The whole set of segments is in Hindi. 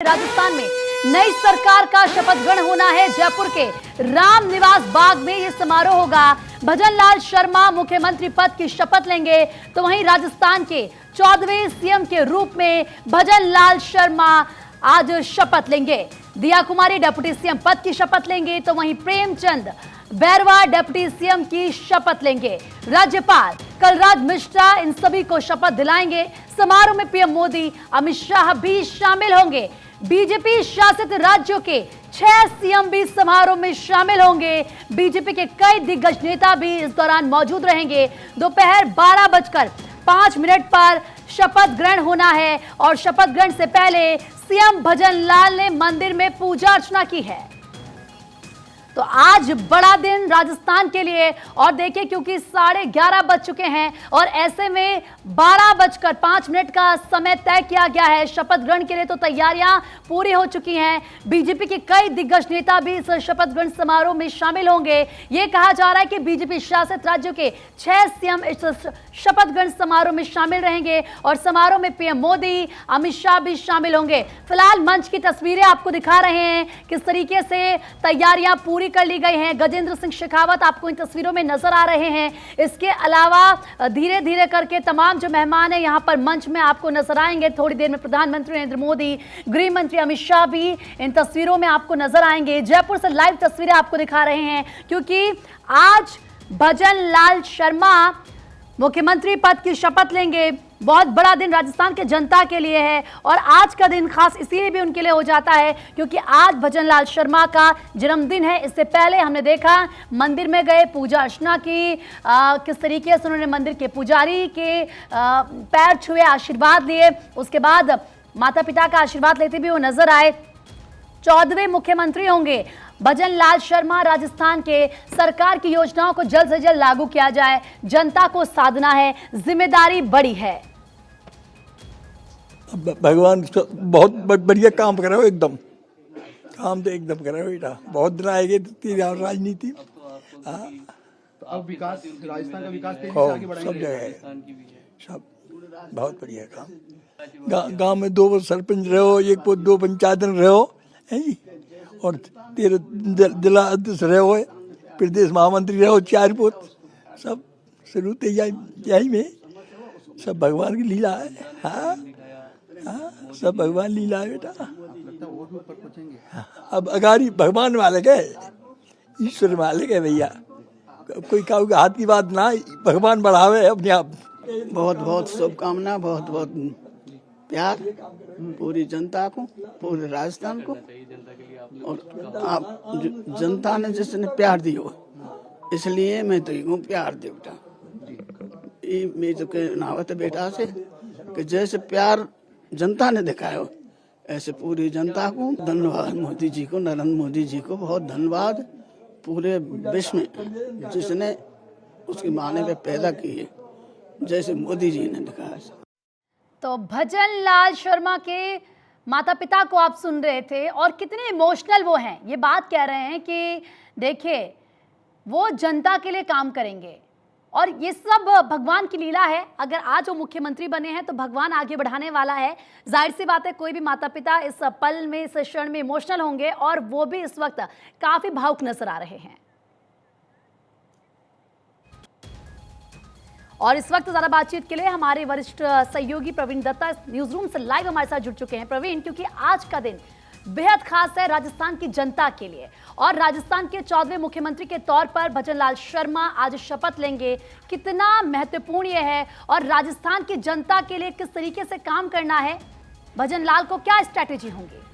राजस्थान में नई सरकार का शपथ ग्रहण होना है। जयपुर के राम निवास बाग में यह समारोह होगा। भजन लाल शर्मा मुख्यमंत्री पद की शपथ लेंगे, तो वहीं राजस्थान के 14वें सीएम के रूप में भजन लाल शर्मा आज शपथ लेंगे। दिया कुमारी डिप्टी सीएम पद की शपथ लेंगे, तो वहीं प्रेमचंद बैरवा डिप्टी सीएम की शपथ लेंगे। राज्यपाल कलराज मिश्रा इन सभी को शपथ दिलाएंगे। समारोह में पीएम मोदी, अमित शाह भी शामिल होंगे। बीजेपी शासित राज्यों के 6 सीएम भी समारोह में शामिल होंगे। बीजेपी के कई दिग्गज नेता भी इस दौरान मौजूद रहेंगे। दोपहर 12:05 पर शपथ ग्रहण होना है और शपथ ग्रहण से पहले सीएम भजन लाल ने मंदिर में पूजा अर्चना की है। तो आज बड़ा दिन राजस्थान के लिए, और देखिए क्योंकि 11:30 बज चुके हैं और ऐसे में 12:05 का समय तय किया गया है शपथ ग्रहण के लिए, तो तैयारियां पूरी हो चुकी हैं। बीजेपी के कई दिग्गज नेता भी इस शपथ ग्रहण समारोह में शामिल होंगे। यह कहा जा रहा है कि बीजेपी शासित राज्यों के 6 सीएम इस शपथ ग्रहण समारोह में शामिल रहेंगे और समारोह में पीएम मोदी, अमित शाह भी शामिल होंगे। फिलहाल मंच की तस्वीरें आपको दिखा रहे हैं किस तरीके से तैयारियां पूरी कर ली गई हैं। गजेंद्र सिंह शेखावत आपको इन तस्वीरों में नजर आ रहे हैं। इसके अलावा धीरे धीरे करके तमाम जो मेहमान हैं यहां पर मंच में आपको नजर आएंगे। थोड़ी देर में प्रधानमंत्री नरेंद्र मोदी, गृह मंत्री अमित शाह भी इन तस्वीरों में आपको नजर आएंगे। जयपुर से लाइव तस्वीरें आपको दिखा रहे हैं क्योंकि आज भजन लाल शर्मा मुख्यमंत्री पद की शपथ लेंगे। बहुत बड़ा दिन राजस्थान के जनता के लिए है और आज का दिन खास इसीलिए भी उनके लिए हो जाता है क्योंकि आज भजन लाल शर्मा का जन्मदिन है। इससे पहले हमने देखा मंदिर में गए, पूजा अर्चना की, किस तरीके से उन्होंने मंदिर के पुजारी के पैर छुए, आशीर्वाद लिए। उसके बाद माता पिता का आशीर्वाद लेते भी वो नजर आए। 14वें मुख्यमंत्री होंगे भजन लाल शर्मा। राजस्थान के सरकार की योजनाओं को जल्द से जल्द लागू किया जाए, जनता को साधना है, जिम्मेदारी बड़ी है। भगवान बहुत बढ़िया काम कर रहे हो, एकदम काम तो एकदम कर रहे हो बेटा। बहुत दिन आएंगे राजनीति। तो अब विकास, राजस्थान का विकास तेजी से आगे बढ़ाएंगे। सब जगह है, सब बहुत बढ़िया काम। गांव में 2 सरपंच रहे हो, 2 पंचायत रहे हो और 13 जिला अध्यक्ष रहे हो, प्रदेश महामंत्री रहे हो, 4 पोत, सब शुरू से यही में सब भगवान की लीला है। हाँ हाँ, सब भगवान लीला है बेटा। अब अगारी भगवान मालिक है, ईश्वर मालिक है भैया। कोई का हाथ की बात ना, भगवान बढ़ावे अपने आप। बहुत बहुत शुभकामना, बहुत बहुत प्यार पूरी जनता को, पूरे राजस्थान को। और आप जनता ने जिसने प्यार दियो, इसलिए मैं तो यूँ प्यार दे बेटा। ये मैं तो कहनावत बेटा से कि जैसे प्यार जनता ने दिखाया ऐसे पूरी जनता को धन्यवाद। मोदी जी को, नरेंद्र मोदी जी को बहुत धन्यवाद। पूरे विश्व में जिसने उसकी माने पे पैदा की है, जैसे मोदी जी ने दिखाया। तो भजन लाल शर्मा के माता पिता को आप सुन रहे थे और कितने इमोशनल वो हैं। ये बात कह रहे हैं कि देखिए वो जनता के लिए काम करेंगे और ये सब भगवान की लीला है। अगर आज वो मुख्यमंत्री बने हैं तो भगवान आगे बढ़ाने वाला है। जाहिर सी बात है कोई भी माता पिता इस पल में, इस क्षण में इमोशनल होंगे और वो भी इस वक्त काफी भावुक नजर आ रहे हैं। और इस वक्त ज़्यादा बातचीत के लिए हमारे वरिष्ठ सहयोगी प्रवीण दत्ता न्यूज रूम से लाइव हमारे साथ जुड़ चुके हैं। प्रवीण, क्योंकि आज का दिन बेहद खास है राजस्थान की जनता के लिए और राजस्थान के 14वें मुख्यमंत्री के तौर पर भजन लाल शर्मा आज शपथ लेंगे। कितना महत्वपूर्ण यह है और राजस्थान की जनता के लिए किस तरीके से काम करना है, भजन लाल को क्या स्ट्रैटेजी होंगी?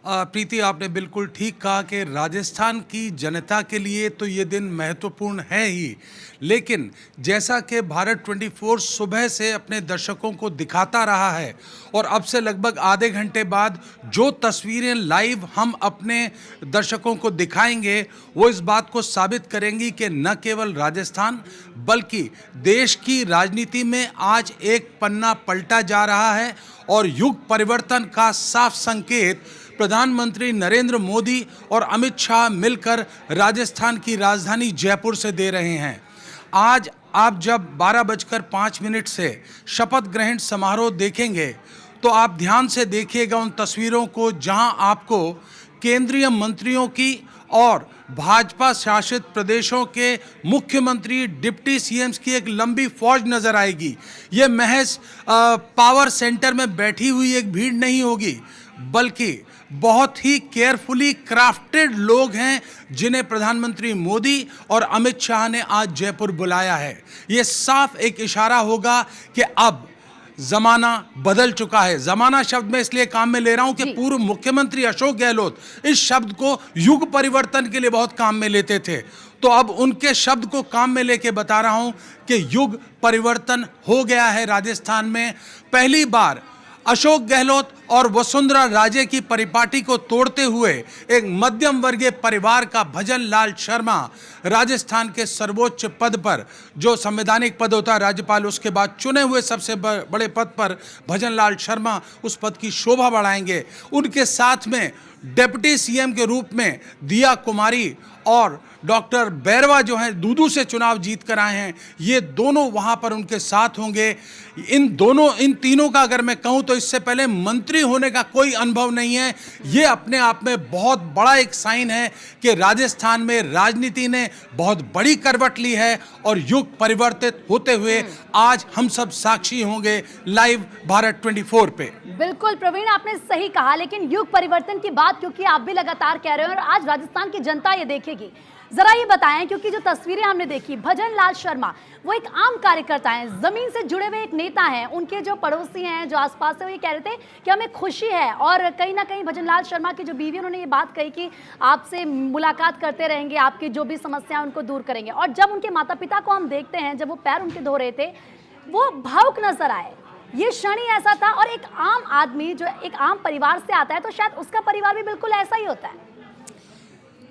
प्रीति, आपने बिल्कुल ठीक कहा कि राजस्थान की जनता के लिए तो ये दिन महत्वपूर्ण है ही, लेकिन जैसा कि भारत 24 सुबह से अपने दर्शकों को दिखाता रहा है और अब से लगभग आधे घंटे बाद जो तस्वीरें लाइव हम अपने दर्शकों को दिखाएंगे वो इस बात को साबित करेंगी कि न केवल राजस्थान बल्कि देश की राजनीति में आज एक पन्ना पलटा जा रहा है और युग परिवर्तन का साफ संकेत प्रधानमंत्री नरेंद्र मोदी और अमित शाह मिलकर राजस्थान की राजधानी जयपुर से दे रहे हैं। आज आप जब 12:05 से शपथ ग्रहण समारोह देखेंगे तो आप ध्यान से देखिएगा उन तस्वीरों को, जहां आपको केंद्रीय मंत्रियों की और भाजपा शासित प्रदेशों के मुख्यमंत्री, डिप्टी सीएम्स की एक लंबी फौज नजर आएगी। ये महज पावर सेंटर में बैठी हुई एक भीड़ नहीं होगी, बल्कि बहुत ही केयरफुली क्राफ्टेड लोग हैं जिन्हें प्रधानमंत्री मोदी और अमित शाह ने आज जयपुर बुलाया है। ये साफ एक इशारा होगा कि अब जमाना बदल चुका है। जमाना शब्द में इसलिए काम में ले रहा हूं कि पूर्व मुख्यमंत्री अशोक गहलोत इस शब्द को युग परिवर्तन के लिए बहुत काम में लेते थे, तो अब उनके शब्द को काम में लेके बता रहा हूं कि युग परिवर्तन हो गया है। राजस्थान में पहली बार अशोक गहलोत और वसुंधरा राजे की परिपाटी को तोड़ते हुए एक मध्यम वर्गीय परिवार का भजन लाल शर्मा राजस्थान के सर्वोच्च पद पर, जो संवैधानिक पद होता है राज्यपाल, उसके बाद चुने हुए सबसे बड़े पद पर भजन लाल शर्मा उस पद की शोभा बढ़ाएंगे। उनके साथ में डिप्टी सीएम के रूप में दिया कुमारी और डॉक्टर बैरवा जो हैं दूदू से चुनाव जीत कर आए हैं, ये दोनों वहां पर उनके साथ होंगे। इन तीनों का अगर मैं कहूं तो इससे पहले मंत्री होने का कोई अनुभव नहीं है। ये अपने आप में बहुत बड़ा एक साइन है कि राजस्थान में राजनीति ने बहुत बड़ी करवट ली है और युग परिवर्तित होते हुए आज हम सब साक्षी होंगे लाइव भारत 24 पे। बिल्कुल प्रवीण, आपने सही कहा, लेकिन युग परिवर्तन की बात क्योंकि आप भी लगातार कह रहे हो और आज राजस्थान की जनता ये देखेगी, जरा ये बताएं, क्योंकि जो तस्वीरें हमने देखी, भजन लाल शर्मा वो एक आम कार्यकर्ता हैं, जमीन से जुड़े हुए एक नेता हैं, उनके जो पड़ोसी हैं, जो आसपास है, वो ये कह रहे थे कि हमें खुशी है। और कहीं ना कहीं भजन लाल शर्मा की जो बीवी, उन्होंने ये बात कही कि आपसे मुलाकात करते रहेंगे, आपकी जो भी समस्या उनको दूर करेंगे। और जब उनके माता पिता को हम देखते हैं, जब वो पैर उनके धो रहे थे, वो भावुक नजर आए। ये क्षण ही ऐसा था। और एक आम आदमी जो एक आम परिवार से आता है, तो शायद उसका परिवार भी बिल्कुल ऐसा ही होता है।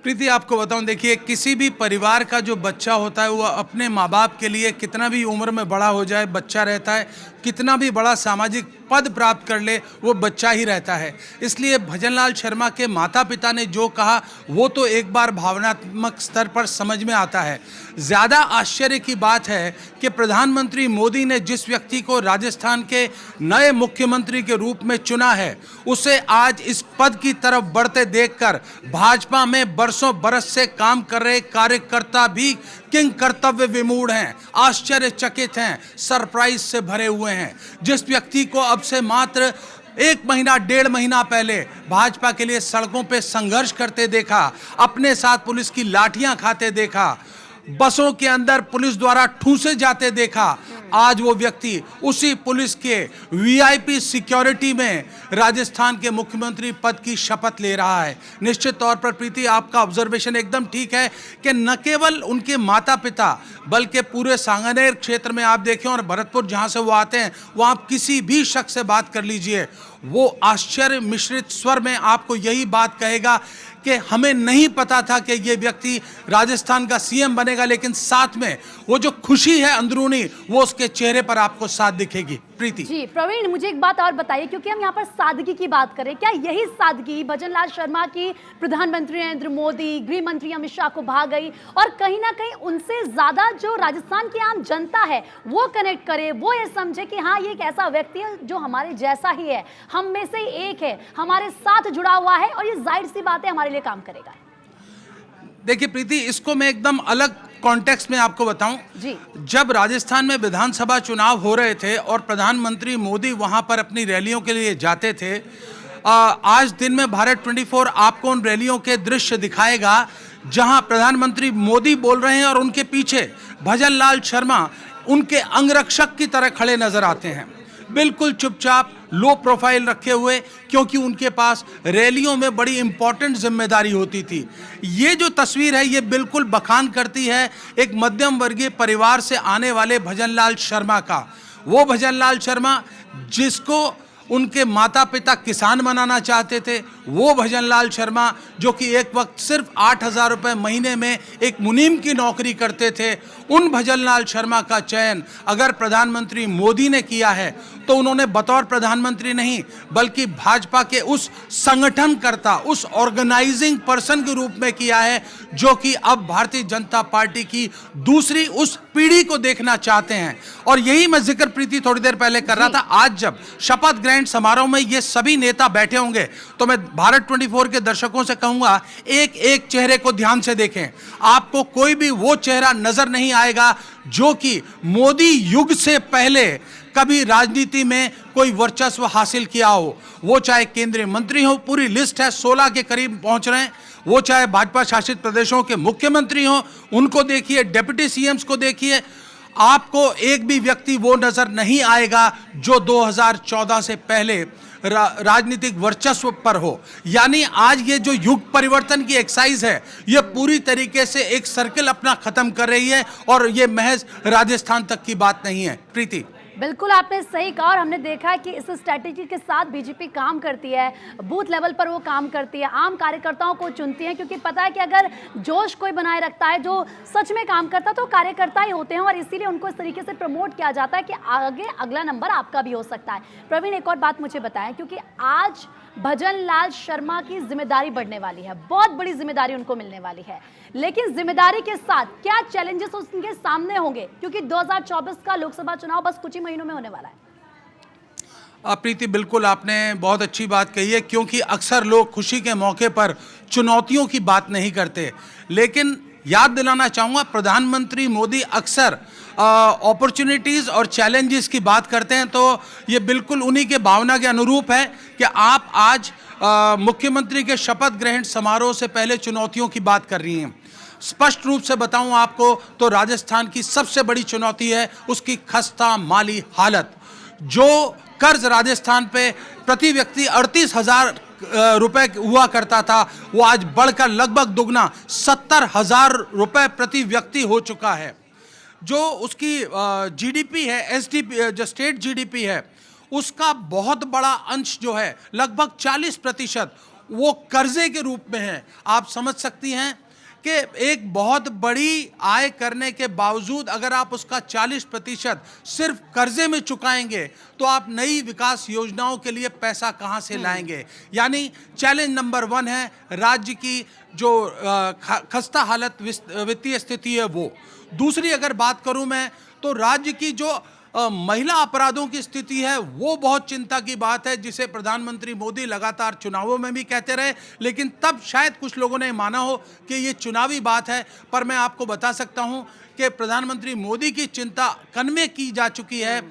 प्रीति, आपको बताऊं, देखिए, किसी भी परिवार का जो बच्चा होता है वो अपने माँ बाप के लिए कितना भी उम्र में बड़ा हो जाए बच्चा रहता है, कितना भी बड़ा सामाजिक पद प्राप्त कर ले वो बच्चा ही रहता है। इसलिए भजनलाल शर्मा के माता पिता ने जो कहा वो तो एक बार भावनात्मक स्तर पर समझ में आता है। ज़्यादा आश्चर्य की बात है कि प्रधानमंत्री मोदी ने जिस व्यक्ति को राजस्थान के नए मुख्यमंत्री के रूप में चुना है, उसे आज इस पद की तरफ बढ़ते देखकर भाजपा में बरसों बरस से काम कर रहे कार्यकर्ता भी किंग कर्तव्य विमूढ़ हैं, आश्चर्यचकित हैं, सरप्राइज से भरे हुए हैं। जिस व्यक्ति को अब से मात्र 1 महीना 1.5 महीना पहले भाजपा के लिए सड़कों पे संघर्ष करते देखा, अपने साथ पुलिस की लाठियां खाते देखा, बसों के अंदर पुलिस द्वारा ठूंसे जाते देखा, आज वो व्यक्ति उसी पुलिस के वीआईपी सिक्योरिटी में राजस्थान के मुख्यमंत्री पद की शपथ ले रहा है। निश्चित तौर पर प्रीति, आपका ऑब्जर्वेशन एकदम ठीक है कि न केवल उनके माता पिता बल्कि पूरे सांगानेर क्षेत्र में आप देखें और भरतपुर जहां से वो आते हैं, वहां आप किसी भी शख्स से बात कर लीजिए, वो आश्चर्य मिश्रित स्वर में आपको यही बात कहेगा कि हमें नहीं पता था कि ये व्यक्ति राजस्थान का सीएम बनेगा, लेकिन साथ में वो जो खुशी है अंदरूनी वो उसके चेहरे पर आपको साथ दिखेगी। प्रीति जी प्रवीण, मुझे एक बात और बताइए, क्योंकि हम यहाँ पर सादगी की बात करें, क्या यही सादगी भजनलाल शर्मा की प्रधानमंत्री नरेंद्र मोदी, गृह मंत्री अमित शाह को भा गई और कहीं ना कहीं उनसे ज्यादा जो राजस्थान की आम जनता है वो कनेक्ट करे, वो ये समझे कि हाँ ये एक ऐसा व्यक्ति है जो हमारे जैसा ही है, हम में से एक है, हमारे साथ जुड़ा हुआ है और ये जाहिर सी बात है हमारे लिए काम करेगा। देखिए प्रीति, इसको मैं एकदम अलग कॉन्टेक्स्ट में आपको बताऊं। जी। जब राजस्थान में विधानसभा चुनाव हो रहे थे और प्रधानमंत्री मोदी वहां पर अपनी रैलियों के लिए जाते थे, आज दिन में भारत 24 आपको उन रैलियों के दृश्य दिखाएगा जहां प्रधानमंत्री मोदी बोल रहे हैं और उनके पीछे भजनलाल शर्मा उनके अंगरक्षक की तरह खड़े नजर आते हैं, बिल्कुल चुपचाप, लो प्रोफाइल रखे हुए, क्योंकि उनके पास रैलियों में बड़ी इंपॉर्टेंट जिम्मेदारी होती थी। ये जो तस्वीर है ये बिल्कुल बखान करती है एक मध्यम वर्गीय परिवार से आने वाले भजनलाल शर्मा का। वो भजनलाल शर्मा जिसको उनके माता पिता किसान बनाना चाहते थे, वो भजनलाल शर्मा जो कि एक वक्त सिर्फ 8,000 रुपये महीने में एक मुनीम की नौकरी करते थे, उन भजनलाल शर्मा का चयन अगर प्रधानमंत्री मोदी ने किया है तो उन्होंने बतौर प्रधानमंत्री नहीं बल्कि भाजपा के उस संगठनकर्ता, उस ऑर्गेनाइजिंग पर्सन के रूप में किया है, जो कि अब भारतीय जनता पार्टी की दूसरी उस पीढ़ी को देखना चाहते हैं। और यही मैं जिक्र प्रीति थोड़ी देर पहले कर रहा था। आज जब शपथ ग्रहण समारोह में ये सभी नेता बैठे होंगे तो मैं भारत 24 के दर्शकों से कहूंगा, एक एक चेहरे को ध्यान से देखें। आपको कोई भी वो चेहरा नजर नहीं आएगा जो कि मोदी युग से पहले कभी राजनीति में कोई वर्चस्व हासिल किया हो। वो चाहे केंद्रीय मंत्री हो, पूरी लिस्ट है, 16 के करीब पहुंच रहे हैं। वो चाहे भाजपा शासित प्रदेशों के मुख्यमंत्री हो, उनको देखिए, डिप्टी सीएम्स को देखिए, आपको एक भी व्यक्ति वो नजर नहीं आएगा जो 2014 से पहले राजनीतिक वर्चस्व पर हो। यानी आज ये जो युग परिवर्तन की एक्सरसाइज है, ये पूरी तरीके से एक सर्कल अपना खत्म कर रही है और ये महज राजस्थान तक की बात नहीं है। प्रीति, बिल्कुल आपने सही कहा और हमने देखा है कि इस स्ट्रैटेजी के साथ बीजेपी काम करती है, बूथ लेवल पर वो काम करती है, आम कार्यकर्ताओं को चुनती है, क्योंकि पता है कि अगर जोश कोई बनाए रखता है, जो सच में काम करता है, तो कार्यकर्ता ही होते हैं और इसीलिए उनको इस तरीके से प्रमोट किया जाता है कि आगे अगला नंबर आपका भी हो सकता है। प्रवीण, एक और बात मुझे बताएं, क्योंकि आज भजन लाल शर्मा की जिम्मेदारी बढ़ने वाली है, बहुत बड़ी जिम्मेदारी उनको मिलने वाली है, लेकिन जिम्मेदारी के साथ क्या चैलेंजेस उनके सामने होंगे, क्योंकि 2024 का लोकसभा चुनाव बस कुछ ही महीनों में होने वाला है। प्रीति, बिल्कुल आपने बहुत अच्छी बात कही है, क्योंकि अक्सर लोग खुशी के मौके पर चुनौतियों की बात नहीं करते, लेकिन याद दिलाना चाहूँगा, प्रधानमंत्री मोदी अक्सर अपॉर्चुनिटीज़ और चैलेंजेस की बात करते हैं, तो ये बिल्कुल उन्हीं के भावना के अनुरूप है कि आप आज मुख्यमंत्री के शपथ ग्रहण समारोह से पहले चुनौतियों की बात कर रही हैं। स्पष्ट रूप से बताऊं आपको तो राजस्थान की सबसे बड़ी चुनौती है उसकी खस्ता माली हालत। जो कर्ज राजस्थान पे प्रति व्यक्ति 38,000 रुपए हुआ करता था, वो आज बढ़कर लगभग दुगना 70,000 रुपए प्रति व्यक्ति हो चुका है। जो उसकी जीडीपी है, एसडीपी जो स्टेट जीडीपी है, उसका बहुत बड़ा अंश जो है लगभग 40% वो कर्जे के रूप में है। आप समझ सकती हैं कि एक बहुत बड़ी आय करने के बावजूद अगर आप उसका 40% सिर्फ कर्जे में चुकाएंगे तो आप नई विकास योजनाओं के लिए पैसा कहां से लाएंगे। यानी चैलेंज नंबर 1 है राज्य की जो खस्ता हालत वित्तीय स्थिति है वो। दूसरी अगर बात करूं मैं तो राज्य की जो महिला अपराधों की स्थिति है वो बहुत चिंता की बात है, जिसे प्रधानमंत्री मोदी लगातार चुनावों में भी कहते रहे, लेकिन तब शायद कुछ लोगों ने माना हो कि ये चुनावी बात है। पर मैं आपको बता सकता हूं कि प्रधानमंत्री मोदी की चिंता कन्वे की जा चुकी है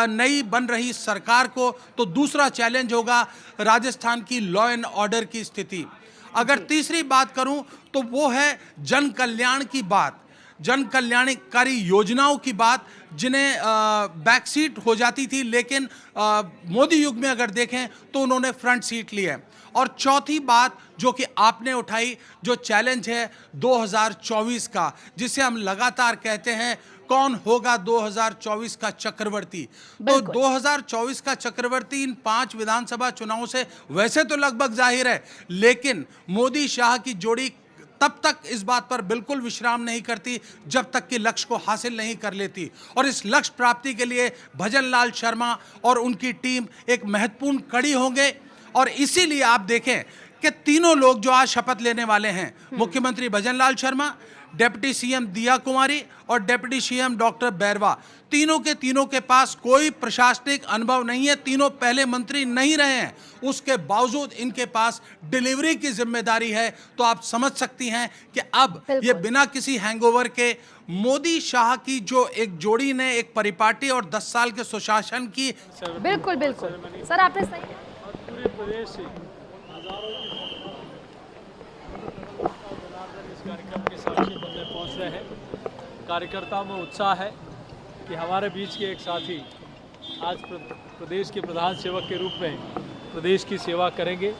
नई बन रही सरकार को। तो दूसरा चैलेंज होगा राजस्थान की लॉ एंड ऑर्डर की स्थिति। अगर तीसरी बात करूं तो वो है जन कल्याण की बात, जन कल्याणकारी योजनाओं की बात, जिन्हें बैक सीट हो जाती थी, लेकिन मोदी युग में अगर देखें तो उन्होंने फ्रंट सीट ली है। और चौथी बात जो कि आपने उठाई, जो चैलेंज है 2024 का, जिसे हम लगातार कहते हैं कौन होगा 2024 का चक्रवर्ती। तो 2024 का चक्रवर्ती इन 5 विधानसभा चुनावों से वैसे तो लगभग जाहिर है, लेकिन मोदी शाह की जोड़ी तब तक इस बात पर बिल्कुल विश्राम नहीं करती जब तक कि लक्ष्य को हासिल नहीं कर लेती। और इस लक्ष्य प्राप्ति के लिए भजन लाल शर्मा और उनकी टीम एक महत्वपूर्ण कड़ी होंगे। और इसीलिए आप देखें कि तीनों लोग जो आज शपथ लेने वाले हैं, मुख्यमंत्री भजन लाल शर्मा, डिप्टी सीएम दिया कुमारी और डिप्टी सीएम डॉक्टर बैरवा, तीनों के पास कोई प्रशासनिक अनुभव नहीं है, तीनों पहले मंत्री नहीं रहे हैं, उसके बावजूद इनके पास डिलीवरी की जिम्मेदारी है। तो आप समझ सकती हैं कि अब ये बिना किसी हैंगओवर के मोदी शाह की जो एक जोड़ी ने एक परिपाटी और 10 साल के सुशासन की। बिल्कुल बिल्कुल सर, आपने सही पूरे प्रदेश से इस कार्यक्रम के साक्षी बनने पहुंच रहे हैं। कार्यकर्ताओं में उत्साह है कि हमारे बीच के एक साथी आज प्रदेश के प्रधान सेवक के रूप में प्रदेश की सेवा करेंगे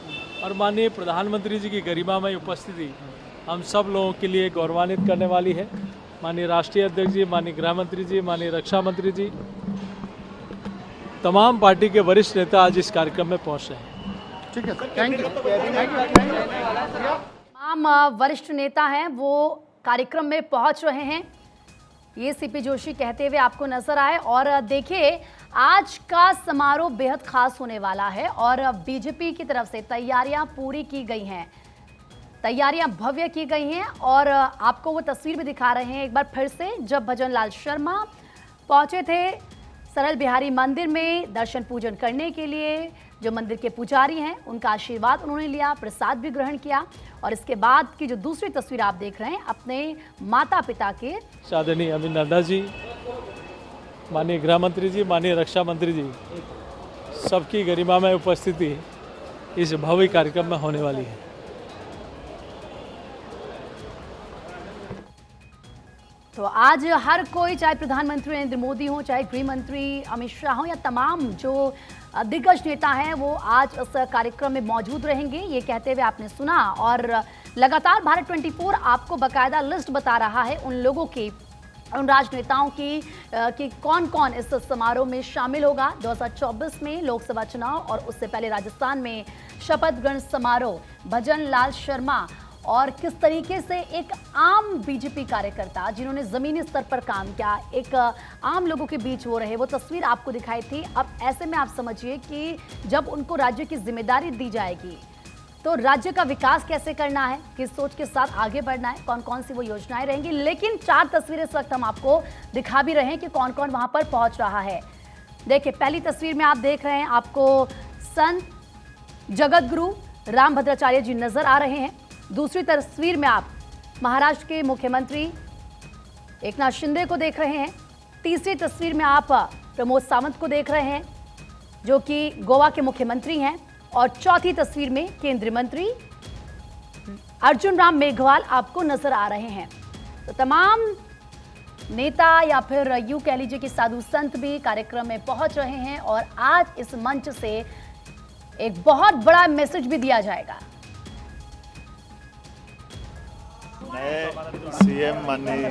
और माननीय प्रधानमंत्री जी की गरिमामय उपस्थिति हम सब लोगों के लिए गौरवान्वित करने वाली है। माननीय राष्ट्रीय अध्यक्ष जी, माननीय गृह मंत्री जी, माननीय रक्षा मंत्री जी, तमाम पार्टी के वरिष्ठ नेता आज इस कार्यक्रम में पहुंच रहे हैं। ठीक है, थैंक यू। तमाम वरिष्ठ नेता हैं वो कार्यक्रम में पहुंच रहे हैं, ये सीपी जोशी कहते हुए आपको नजर आए। और देखिए आज का समारोह बेहद खास होने वाला है और बीजेपी की तरफ से तैयारियां पूरी की गई हैं, तैयारियां भव्य की गई हैं और आपको वो तस्वीर भी दिखा रहे हैं एक बार फिर से, जब भजन लाल शर्मा पहुंचे थे सरल बिहारी मंदिर में दर्शन पूजन करने के लिए। जो मंदिर के पुजारी हैं उनका आशीर्वाद उन्होंने लिया, प्रसाद भी ग्रहण किया और इसके बाद की जो दूसरी तस्वीर आप देख रहे हैं अपने माता पिता के आदरणीय अमित नड्डा जी, माननीय गृह मंत्री जी, माननीय रक्षा मंत्री जी, सबकी गरिमामय उपस्थिति इस भव्य कार्यक्रम में होने वाली है। तो आज हर कोई, चाहे प्रधानमंत्री नरेंद्र मोदी हो, चाहे गृह मंत्री अमित शाह हो या तमाम जो दिग्गज नेता हैं, वो आज इस कार्यक्रम में मौजूद रहेंगे, ये कहते हुए आपने सुना। और लगातार भारत 24 आपको बकायदा लिस्ट बता रहा है उन लोगों की, उन राजनेताओं की कि कौन कौन इस समारोह में शामिल होगा। 2024 में लोकसभा चुनाव और उससे पहले राजस्थान में शपथ ग्रहण समारोह, भजन लाल शर्मा और किस तरीके से एक आम बीजेपी कार्यकर्ता जिन्होंने जमीनी स्तर पर काम किया, एक आम लोगों के बीच वो रहे, वो तस्वीर आपको दिखाई थी। अब ऐसे में आप समझिए कि जब उनको राज्य की जिम्मेदारी दी जाएगी तो राज्य का विकास कैसे करना है, किस सोच के साथ आगे बढ़ना है, कौन कौन सी वो योजनाएं रहेंगी। लेकिन 4 तस्वीरें इस वक्त हम आपको दिखा भी रहे हैं कि कौन कौन वहां पर पहुंच रहा है। देखिए, पहली तस्वीर में आप देख रहे हैं, आपको संत जगत गुरु रामभद्राचार्य जी नजर आ रहे हैं। दूसरी तस्वीर में आप महाराष्ट्र के मुख्यमंत्री एकनाथ शिंदे को देख रहे हैं। तीसरी तस्वीर में आप प्रमोद सावंत को देख रहे हैं जो कि गोवा के मुख्यमंत्री हैं। और चौथी तस्वीर में केंद्रीय मंत्री अर्जुन राम मेघवाल आपको नजर आ रहे हैं। तो तमाम नेता या फिर यूं कह लीजिए कि साधु संत भी कार्यक्रम में पहुंच रहे हैं और आज इस मंच से एक बहुत बड़ा मैसेज भी दिया जाएगा। नए सीएम माननीय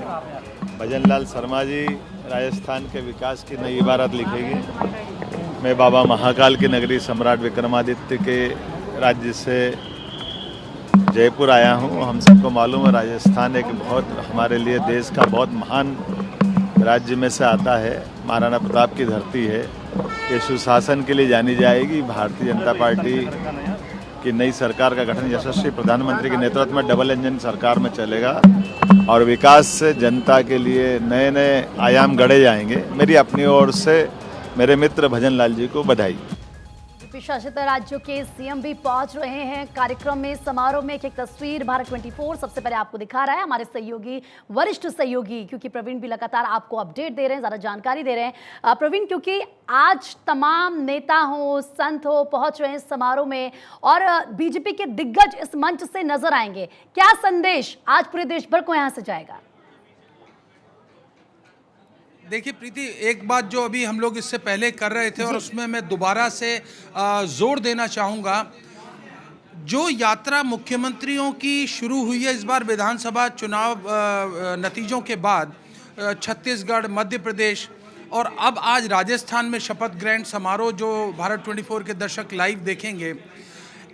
भजन लाल शर्मा जी राजस्थान के विकास की नई इबारत लिखेगी। मैं बाबा महाकाल की नगरी सम्राट विक्रमादित्य के राज्य से जयपुर आया हूँ। हम सबको मालूम है राजस्थान एक बहुत हमारे लिए देश का बहुत महान राज्य में से आता है, महाराणा प्रताप की धरती है। ये सुशासन के लिए जानी जाएगी। भारतीय जनता पार्टी की नई सरकार का गठन यशस्वी प्रधानमंत्री के नेतृत्व में डबल इंजन सरकार में चलेगा और विकास से जनता के लिए नए नए आयाम गढ़े जाएंगे। मेरी अपनी ओर से मेरे मित्र भजन लाल जी को बधाई। बीजेपी शासित राज्यों के सीएम भी पहुंच रहे हैं कार्यक्रम में, समारोह में। एक तस्वीर भारत 24 सबसे पहले आपको दिखा रहा है, हमारे सहयोगी, वरिष्ठ सहयोगी, क्योंकि प्रवीण भी लगातार आपको अपडेट दे रहे हैं, ज्यादा जानकारी दे रहे हैं। प्रवीण, क्योंकि आज तमाम नेता हो, संत हो, पहुंच रहे हैं समारोह में और बीजेपी के दिग्गज इस मंच से नजर आएंगे, क्या संदेश आज पूरे देश भर को यहां से जाएगा? देखिए प्रीति, एक बात जो अभी हम लोग इससे पहले कर रहे थे और उसमें मैं दोबारा से जोर देना चाहूँगा, जो यात्रा मुख्यमंत्रियों की शुरू हुई है इस बार विधानसभा चुनाव नतीजों के बाद, छत्तीसगढ़, मध्य प्रदेश और अब आज राजस्थान में शपथ ग्रहण समारोह जो भारत 24 के दर्शक लाइव देखेंगे,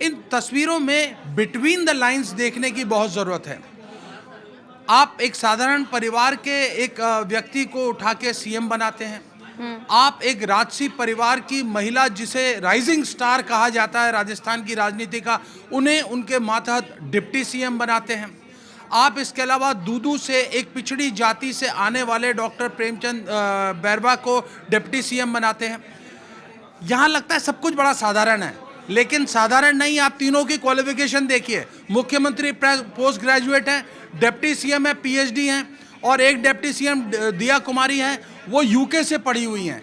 इन तस्वीरों में बिटवीन द लाइंस देखने की बहुत ज़रूरत है। आप एक साधारण परिवार के एक व्यक्ति को उठा के सीएम बनाते हैं, आप एक राजसी परिवार की महिला जिसे राइजिंग स्टार कहा जाता है राजस्थान की राजनीति का, उन्हें उनके मातहत डिप्टी सीएम बनाते हैं। आप इसके अलावा दूदू से एक पिछड़ी जाति से आने वाले डॉक्टर प्रेमचंद बैरवा को डिप्टी सीएम बनाते हैं। यहाँ लगता है सब कुछ बड़ा साधारण है, लेकिन साधारण नहीं। आप तीनों की क्वालिफिकेशन देखिए, मुख्यमंत्री पोस्ट ग्रेजुएट हैं, डिप्टी सीएम है पीएचडी हैं और एक डिप्टी सीएम दिया कुमारी हैं, वो यूके से पढ़ी हुई हैं।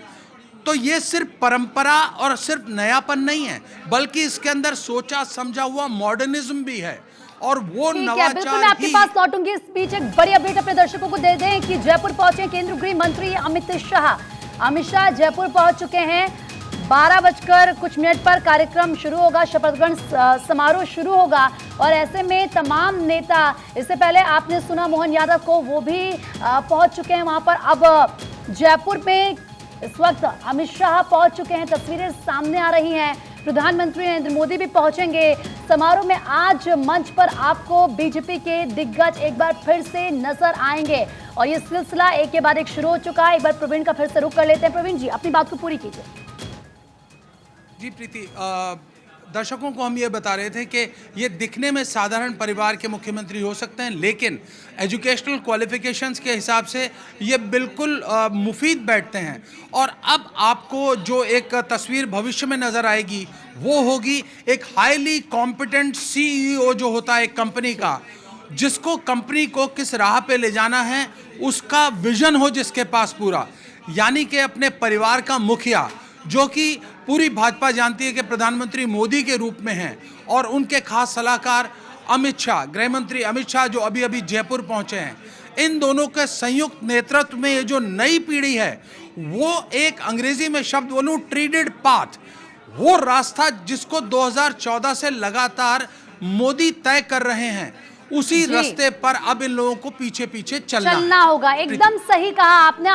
तो ये सिर्फ परंपरा और सिर्फ नयापन नहीं है, बल्कि इसके अंदर सोचा समझा हुआ मॉडर्निज्म भी है और वो नवाचार। बिल्कुल, मैं आपके पास लौटूंगी। इस बीच एक बड़ी अपडेट अपने दर्शकों को दे दें कि जयपुर पहुंचे केंद्रीय गृह मंत्री अमित शाह। अमित शाह जयपुर पहुंच चुके हैं। 12 बजकर कुछ मिनट पर कार्यक्रम शुरू होगा, शपथ ग्रहण समारोह शुरू होगा और ऐसे में तमाम नेता, इससे पहले आपने सुना मोहन यादव को, वो भी पहुंच चुके हैं वहां पर। अब जयपुर में इस वक्त अमित शाह पहुंच चुके हैं, तस्वीरें सामने आ रही हैं। प्रधानमंत्री नरेंद्र मोदी भी पहुंचेंगे समारोह में। आज मंच पर आपको बीजेपी के दिग्गज एक बार फिर से नजर आएंगे और ये सिलसिला एक के बाद एक शुरू हो चुका है। एक बार प्रवीण का फिर से रुख कर लेते हैं। प्रवीण जी, अपनी बात को पूरी कीजिए। जी प्रीति, दर्शकों को हम ये बता रहे थे कि ये दिखने में साधारण परिवार के मुख्यमंत्री हो सकते हैं, लेकिन एजुकेशनल क्वालिफिकेशंस के हिसाब से ये बिल्कुल मुफीद बैठते हैं। और अब आपको जो एक तस्वीर भविष्य में नज़र आएगी वो होगी एक हाईली कॉम्पिटेंट CEO जो होता है एक कंपनी का, जिसको कंपनी को किस राह पे ले जाना है उसका विजन हो जिसके पास पूरा, यानी कि अपने परिवार का मुखिया, जो कि पूरी भाजपा जानती है कि प्रधानमंत्री मोदी के रूप में हैं, और उनके खास सलाहकार अमित शाह, गृह मंत्री अमित शाह जो अभी अभी जयपुर पहुंचे हैं। इन दोनों के संयुक्त नेतृत्व में ये जो नई पीढ़ी है वो एक अंग्रेजी में शब्द बोलूं ट्रेडेड पाथ, वो रास्ता जिसको 2014 से लगातार मोदी तय कर रहे हैं, उसी रास्ते पर अब इन लोगों को पीछे पीछे चलना होगा। एकदम सही कहा आपने।